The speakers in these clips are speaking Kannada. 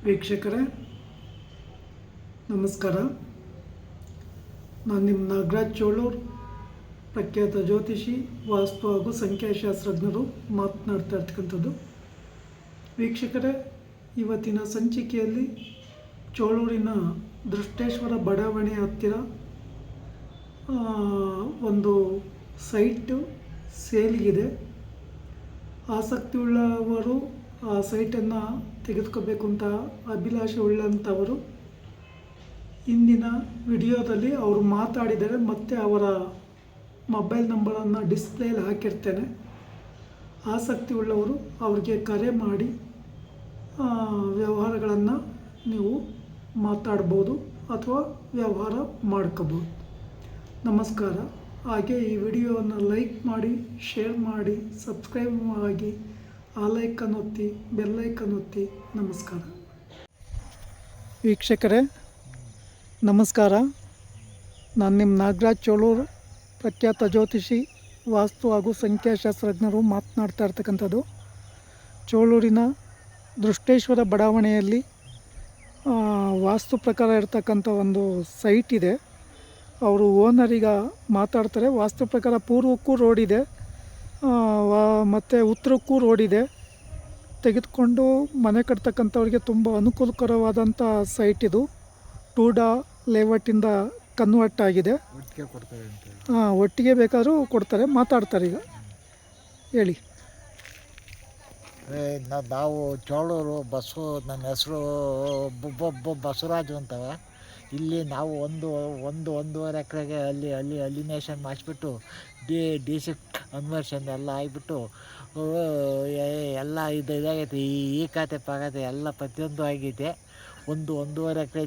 ವೀಕ್ಷಕರೇ ನಮಸ್ಕಾರ. ನಾನು ನಿಮ್ಮ ನಾಗರಾಜ್ ಚೋಳೂರ್, ಪ್ರಖ್ಯಾತ ಜ್ಯೋತಿಷಿ, ವಾಸ್ತು ಹಾಗೂ ಸಂಖ್ಯಾಶಾಸ್ತ್ರಜ್ಞರು ಮಾತನಾಡ್ತಾ ಇರ್ತಕ್ಕಂಥದ್ದು. ವೀಕ್ಷಕರೇ, ಇವತ್ತಿನ ಸಂಚಿಕೆಯಲ್ಲಿ ಚೋಳೂರಿನ ದೃಷ್ಟೇಶ್ವರ ಬಡಾವಣೆ ಹತ್ತಿರ ಒಂದು ಸೈಟು ಸೇಲಿಗಿದೆ. ಆಸಕ್ತಿಯುಳ್ಳವರು ಆ ಸೈಟನ್ನು ತೆಗೆದುಕೋಬೇಕು ಅಂತ ಅಭಿಲಾಷೆ ಉಳ್ಳಂಥವರು ಇಂದಿನ ವಿಡಿಯೋದಲ್ಲಿ ಅವರು ಮಾತಾಡಿದರೆ ಮತ್ತು ಅವರ ಮೊಬೈಲ್ ನಂಬರನ್ನು ಡಿಸ್ಪ್ಲೇಯಲ್ಲಿ ಹಾಕಿರ್ತೇನೆ. ಆಸಕ್ತಿ ಉಳ್ಳವರು ಅವ್ರಿಗೆ ಕರೆ ಮಾಡಿ ವ್ಯವಹಾರಗಳನ್ನು ನೀವು ಮಾತಾಡ್ಬೋದು ಅಥವಾ ವ್ಯವಹಾರ ಮಾಡ್ಕೋಬೋದು. ನಮಸ್ಕಾರ. ಹಾಗೆ ಈ ವಿಡಿಯೋವನ್ನು ಲೈಕ್ ಮಾಡಿ, ಶೇರ್ ಮಾಡಿ, ಸಬ್ಸ್ಕ್ರೈಬ್ ಆಗಿ, ಆಲೈಕನ್ ಒತ್ತಿ, ಬೆಲ್ಲೈಕನ್ ಒತ್ತಿ. ನಮಸ್ಕಾರ ವೀಕ್ಷಕರೇ, ನಮಸ್ಕಾರ. ನಾನು ನಿಮ್ಮ ನಾಗರಾಜ್ ಚೋಳೂರ್, ಪ್ರಖ್ಯಾತ ಜ್ಯೋತಿಷಿ, ವಾಸ್ತು ಹಾಗೂ ಸಂಖ್ಯಾಶಾಸ್ತ್ರಜ್ಞರು ಮಾತನಾಡ್ತಾ ಇರ್ತಕ್ಕಂಥದ್ದು. ಚೋಳೂರಿನ ದೃಷ್ಟೇಶ್ವರ ಬಡಾವಣೆಯಲ್ಲಿ ವಾಸ್ತು ಪ್ರಕಾರ ಇರ್ತಕ್ಕಂಥ ಒಂದು ಸೈಟ್ ಇದೆ. ಅವರು ಓನರೀಗ ಮಾತಾಡ್ತಾರೆ. ವಾಸ್ತು ಪ್ರಕಾರ ಪೂರ್ವಕ್ಕೂ ರೋಡ್ ಇದೆ ಮತ್ತು ಉತ್ತರಕ್ಕೂ ರೋಡ್ ಇದೆ. ತೆಗೆದುಕೊಂಡು ಮನೆ ಕಟ್ತಕ್ಕಂಥವ್ರಿಗೆ ತುಂಬ ಅನುಕೂಲಕರವಾದಂಥ ಸೈಟ್ ಇದು. ಟೂಡಾ ಲೇಔಟಿಂದ ಕನ್ವರ್ಟ್ ಆಗಿದೆ. ಒಟ್ಟಿಗೆ ಬೇಕಾದರೂ ಕೊಡ್ತಾರೆ. ಮಾತಾಡ್ತಾರೆ. ಈಗ ಹೇಳಿ. ನಾವು ಚೋಳೂರು ಬಸ್ಸು, ನನ್ನ ಹೆಸರು ಬಸವರಾಜು ಅಂತವ. ಇಲ್ಲಿ ನಾವು ಒಂದೂವರೆ ಎಕರೆಗೆ ಅಲ್ಲಿ ಅಲಿನೇಷನ್ ಮಾಡಿಸ್ಬಿಟ್ಟು ಡಿ ಸಿ ಕನ್ವರ್ಷನ್ ಎಲ್ಲ ಆಗಿಬಿಟ್ಟು ಎಲ್ಲ ಇದಾಗೈತೆ. ಈ ಖಾತೆ ಪಾಗತೆ ಎಲ್ಲ ಪ್ರತಿಯೊಂದು ಆಗೈತೆ. ಒಂದೂವರೆ ಎಕರೆ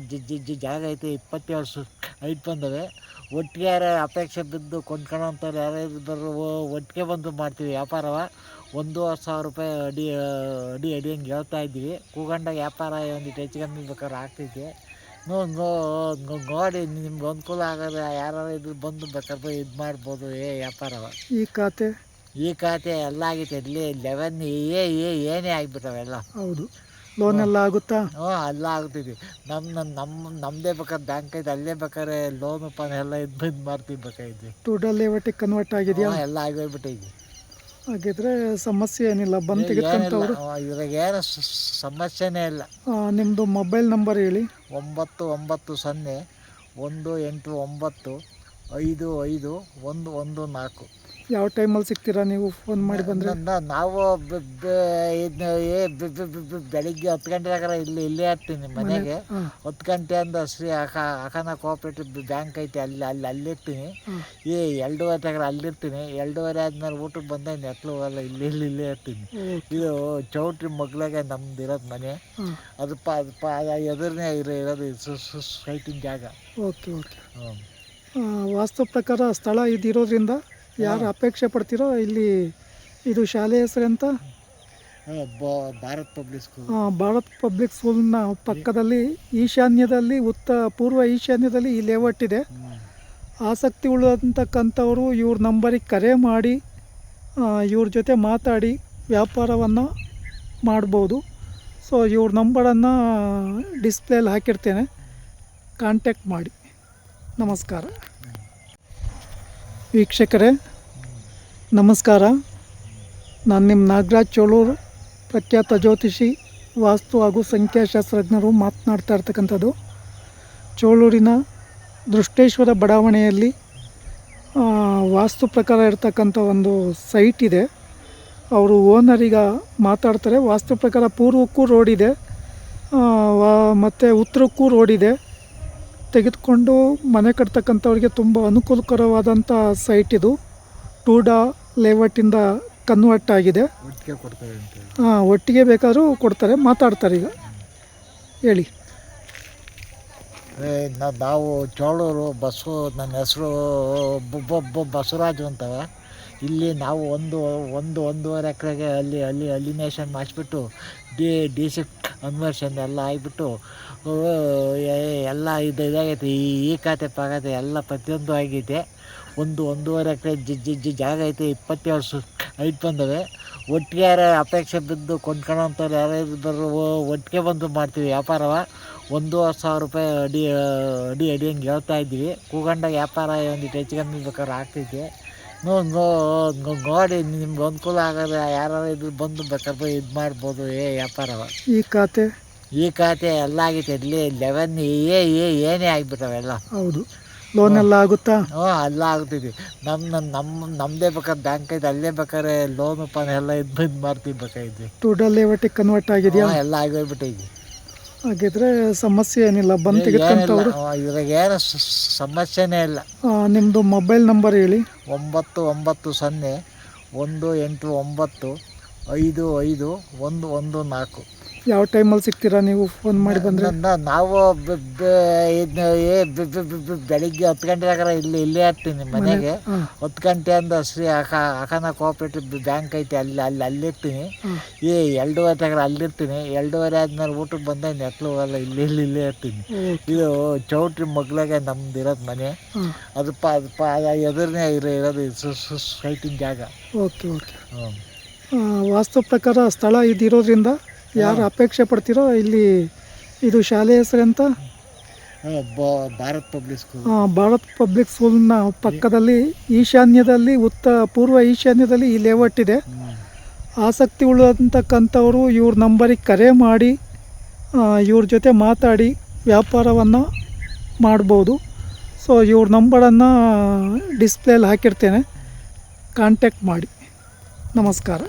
ಜಾಗ ಐತೆ. 27 ಐಟ್ ಬಂದವೆ. ಒಟ್ಟಿಗೆ ಯಾರು ಅಪೇಕ್ಷೆ ಬಿದ್ದು ಕೊಂಡ್ಕೊಳ್ಳೋಂಥವ್ರು ಯಾರು ಬರೋ ಒಟ್ಟಿಗೆ ಬಂದು ಮಾಡ್ತೀವಿ ವ್ಯಾಪಾರವ. 1,000 ರೂಪಾಯಿ ಅಡಿ ಹಂಗೆ ಹೇಳ್ತಾ ಇದ್ದೀವಿ. ಕೂಗಂಡಾಗ ವ್ಯಾಪಾರ ಒಂದಿಟ್ಟು ಹೆಚ್ಚು ಕಮ್ಮಿ ಬೇಕಾದ್ರೆ ಆಗ್ತೈತೆ. ನೋಡಿ ನಿಮ್ಗೆ ಅನುಕೂಲ ಆಗೋದು ಯಾರು ಇದ್ರು ಬಂದು ಬೇಕಾದ್ರೆ ಇದು ಮಾಡ್ಬೋದು. ವ್ಯಾಪಾರವ. ಈ ಖಾತೆ ಎಲ್ಲ ಆಗೈತೆ. ಇಲ್ಲಿ 11 ಏನೇ ಆಗಿಬಿಟ್ಟವೆಲ್ಲ. ಹೌದು. ಲೋನ್ ಎಲ್ಲ ಆಗುತ್ತಾ? ಎಲ್ಲ ಆಗ್ತೈತಿ. ನಮ್ಮದೇ ಬೇಕಾದ್ರೆ ಬ್ಯಾಂಕ್ ಐತೆ. ಅಲ್ಲೇ ಬೇಕಾದ್ರೆ ಲೋನು ಪಾನ್ ಎಲ್ಲ ಇದು ಮಾಡ್ತೀವಿ ಬೇಕಾಗಿದ್ವಿ. ಟೂಡಾ ಲೇಔಟಿಗೆ ಕನ್ವರ್ಟ್ ಆಗಿದೆಯಾ? ಎಲ್ಲ ಆಗೋಗ್ಬಿಟ್ಟೈತಿ. ಹಾಗಿದ್ರೆ ಸಮಸ್ಯೆ ಏನಿಲ್ಲ. ಬಂದು ತೆಗೆದುಕೊಂಡವ್ರು ಇವಾಗ ಏನು ಸಮಸ್ಯೆನೇ ಇಲ್ಲ. ನಿಮ್ಮದು ಮೊಬೈಲ್ ನಂಬರ್ ಹೇಳಿ. 990189 55114. ಯಾವ ಟೈಮಲ್ಲಿ ಸಿಗ್ತೀರಾ ನೀವು ಫೋನ್ ಮಾಡಿ ಬಂದರೆ? ನಾವು ಬೆಳಿಗ್ಗೆ 10 ಗಂಟೆಗಾರ ಇಲ್ಲೇ ಇರ್ತೀನಿ ಮನೆಗೆ. 10 ಗಂಟೆಯಿಂದ ಶ್ರೀ ಅಖಾನ ಕೋಆಪರೇಟಿವ್ ಬ್ಯಾಂಕ್ ಐತೆ. ಅಲ್ಲಿರ್ತೀನಿ. 2:30 ಅಲ್ಲಿರ್ತೀನಿ. 2:30 ಆದ್ಮೇಲೆ ಊಟಕ್ಕೆ ಬಂದಾಗ ನೆಟ್ಲು ಹೋಗಲ್ಲ. ಇಲ್ಲೇ ಇರ್ತೀನಿ. ಇದು ಚೌಟ್ರಿ ಮಗ್ಲಾಗೆ ನಮ್ದು ಇರೋದು ಮನೆ. ಅದು ಎದುರನೇ ಇರೋದು ಸೈಟಿನ ಜಾಗ. ಓಕೆ. ವಾಸ್ತು ಪ್ರಕಾರ ಸ್ಥಳ ಇದಿರೋದ್ರಿಂದ ಯಾರು ಅಪೇಕ್ಷೆ ಪಡ್ತೀರೋ ಇಲ್ಲಿ. ಇದು ಶಾಲೆ ಹೆಸರೆಂತ? Bharat public school. Bharat public ಸ್ಕೂಲ್ನ ಪಕ್ಕದಲ್ಲಿ ಈಶಾನ್ಯದಲ್ಲಿ ಪೂರ್ವ ಈಶಾನ್ಯದಲ್ಲಿ ಈ ಲೇಔಟ್ ಇದೆ. ಆಸಕ್ತಿ ಉಳ್ಳಂತಕ್ಕಂಥವರು ಇವ್ರ ನಂಬರಿಗೆ ಕರೆ ಮಾಡಿ ಇವ್ರ ಜೊತೆ ಮಾತಾಡಿ ವ್ಯಾಪಾರವನ್ನು ಮಾಡ್ಬೋದು. ಸೊ ಇವ್ರ ನಂಬರನ್ನು ಡಿಸ್ಪ್ಲೇಯಲ್ಲಿ ಹಾಕಿರ್ತೇನೆ. ಕಾಂಟ್ಯಾಕ್ಟ್ ಮಾಡಿ. ನಮಸ್ಕಾರ ವೀಕ್ಷಕರೇ, ನಮಸ್ಕಾರ. ನಾನು ನಿಮ್ಮ ನಾಗರಾಜ್ ಚೋಳೂರ್, ಪ್ರಖ್ಯಾತ ಜ್ಯೋತಿಷಿ, ವಾಸ್ತು ಹಾಗೂ ಸಂಖ್ಯಾಶಾಸ್ತ್ರಜ್ಞರು ಮಾತನಾಡ್ತಾ ಇರ್ತಕ್ಕಂಥದ್ದು. ಚೋಳೂರಿನ ದೃಷ್ಟೇಶ್ವರ ಬಡಾವಣೆಯಲ್ಲಿ ವಾಸ್ತು ಪ್ರಕಾರ ಇರ್ತಕ್ಕಂಥ ಒಂದು ಸೈಟ್ ಇದೆ. ಅವರು ಓನರೀಗ ಮಾತಾಡ್ತಾರೆ. ವಾಸ್ತು ಪ್ರಕಾರ ಪೂರ್ವಕ್ಕೂ ರೋಡ್ ಇದೆ ಮತ್ತು ಉತ್ತರಕ್ಕೂ ರೋಡ್ ಇದೆ. ತೆಗೆದುಕೊಂಡು ಮನೆ ಕಟ್ತಕ್ಕಂಥವ್ರಿಗೆ ತುಂಬ ಅನುಕೂಲಕರವಾದಂಥ ಸೈಟ್ ಇದು. ಟೂಡಾ ಲೇಔಟಿಂದ ಕನ್ವರ್ಟ್ ಆಗಿದೆ. ಒಟ್ಟಿಗೆ ಬೇಕಾದರೂ ಕೊಡ್ತಾರೆ. ಮಾತಾಡ್ತಾರೆ. ಈಗ ಹೇಳಿ. ನಾವು ಚೋಳೂರು ಬಸ್ಸು, ನನ್ನ ಹೆಸರು ಬಸವರಾಜು ಅಂತವ. ಇಲ್ಲಿ ನಾವು ಒಂದೂವರೆ ಎಕರೆಗೆ ಅಲ್ಲಿ ಅಲಿನೇಷನ್ ಮಾಡಿಸ್ಬಿಟ್ಟು ಡಿ ಸಿ ಕನ್ವರ್ಷನ್ ಎಲ್ಲ ಆಗಿಬಿಟ್ಟು ಎಲ್ಲ ಇದಾಗೈತೆ. ಈ ಖಾತೆ ಪಾಗತೆ ಎಲ್ಲ ಪ್ರತಿಯೊಂದು ಆಗೈತೆ. ಒಂದೂವರೆ ಎಕರೆ ಜಾಗ ಐತೆ. 27 ಐಟ್ ಬಂದವೆ. ಒಟ್ಟಿಗೆ ಯಾರು ಅಪೇಕ್ಷೆ ಬಿದ್ದು ಕೊಂಡ್ಕೊಳ್ಳೋಂಥವ್ರು ಯಾರು ಇದ್ದರು ಒಟ್ಟಿಗೆ ಬಂದು ಮಾಡ್ತೀವಿ ವ್ಯಾಪಾರವ. 1,500 ರೂಪಾಯಿ ಅಡಿ ಹಂಗೆ ಹೇಳ್ತಾ ಇದ್ದೀವಿ. ಕೂಗಂಡಾಗ ವ್ಯಾಪಾರ ಒಂದಿಟ್ಟು ಹೆಚ್ಚು ಕಮ್ಮಿ ಬೇಕಾದ್ರೆ ಆಗ್ತೈತಿ. ನೋಡಿ ನಿಮ್ಗೆ ಅನುಕೂಲ ಆಗೋದು ಯಾರು ಇದ್ರು ಬಂದು ಬೇಕಾದ್ರೆ ಇದು ಮಾಡ್ಬೋದು ವ್ಯಾಪಾರವ. ಈ ಖಾತೆ ಎಲ್ಲ ಆಗೈತೆ ಇಲ್ಲಿ 11 ಏನೇ ಆಗಿಬಿಟ್ಟವೆಲ್ಲ. ಹೌದು, ಲೋನ್ ಎಲ್ಲ ಆಗುತ್ತಾ? ಹ್ಞೂ, ಎಲ್ಲ ಆಗ್ತೈತಿ. ನಮ್ಮದೇ ಬೇಕಾದ್ರೆ ಬ್ಯಾಂಕ್ ಐತೆ, ಅಲ್ಲೇ ಬೇಕಾದ್ರೆ ಲೋನು ಎಲ್ಲ ಇದು ಮಾಡ್ತೀವಿ ಬೇಕಾಗಿದ್ವಿ. ದುಡ್ಡಲ್ಲಿ ಒಟ್ಟಿಗೆ ಕನ್ವರ್ಟ್ ಆಗಿದೆಯಾ? ಎಲ್ಲ ಆಗೋಗ್ಬಿಟ್ಟೈತಿ. ಹಾಗಿದ್ರೆ ಸಮಸ್ಯೆ ಏನಿಲ್ಲ, ಬಂದು ತೆಗೆದುಕೊಂತವ್ರು. ಇದ್ರಾಗ ಏನು ಸಮಸ್ಯೆನೇ ಇಲ್ಲ. ನಿಮ್ಮದು ಮೊಬೈಲ್ ನಂಬರ್ ಹೇಳಿ. 9908855114. ಯಾವ ಟೈಮಲ್ಲಿ ಸಿಗ್ತೀರಾ ನೀವು ಫೋನ್ ಮಾಡಿ ಬಂದರೆ? ನಾವು ಬೆಳಿಗ್ಗೆ 10 ಗಂಟೆಗಾರ ಇಲ್ಲೇ ಇರ್ತೀನಿ ಮನೆಗೆ. 10 ಗಂಟೆಯಿಂದ ಶ್ರೀ ಅಖಾನ ಕೋಆಪ್ರೇಟಿವ್ ಬ್ಯಾಂಕ್ ಐತೆ, ಅಲ್ಲಿರ್ತೀನಿ. 2:30 ಅಲ್ಲಿರ್ತೀನಿ. 2:30 ಆದ್ಮೇಲೆ ಊಟಕ್ಕೆ ಬಂದ ನೆಟ್ಲು ಹೋಗಲ್ಲ, ಇಲ್ಲೇ ಇರ್ತೀನಿ. ಇದು ಚೌಟ್ರಿ ಮಗ್ಲಾಗೆ ನಮ್ದು ಇರೋದು ಮನೆ. ಅದು ಎದುರನೇ ಇರೋದು ಸೈಟಿನ ಜಾಗ. ಓಕೆ. ವಾಸ್ತು ಪ್ರಕಾರ ಸ್ಥಳ ಇದಿರೋದ್ರಿಂದ ಯಾರು ಅಪೇಕ್ಷೆ ಪಡ್ತೀರೋ ಇಲ್ಲಿ, ಇದು ಶಾಲೆ ಹೆಸರೆಂತ? Bharat public school. Bharat public ಸ್ಕೂಲ್ನ ಪಕ್ಕದಲ್ಲಿ ಈಶಾನ್ಯದಲ್ಲಿ ಪೂರ್ವ ಈಶಾನ್ಯದಲ್ಲಿ ಈ ಲೇಔಟ್ ಇದೆ. ಆಸಕ್ತಿ ಉಳ್ಳಂತಕ್ಕಂಥವರು ಇವ್ರ ನಂಬರಿಗೆ ಕರೆ ಮಾಡಿ ಇವ್ರ ಜೊತೆ ಮಾತಾಡಿ ವ್ಯಾಪಾರವನ್ನು ಮಾಡ್ಬೋದು. ಸೊ ಇವ್ರ ನಂಬರನ್ನು ಡಿಸ್ಪ್ಲೇಲಿ ಹಾಕಿರ್ತೇನೆ, ಕಾಂಟ್ಯಾಕ್ಟ್ ಮಾಡಿ. ನಮಸ್ಕಾರ.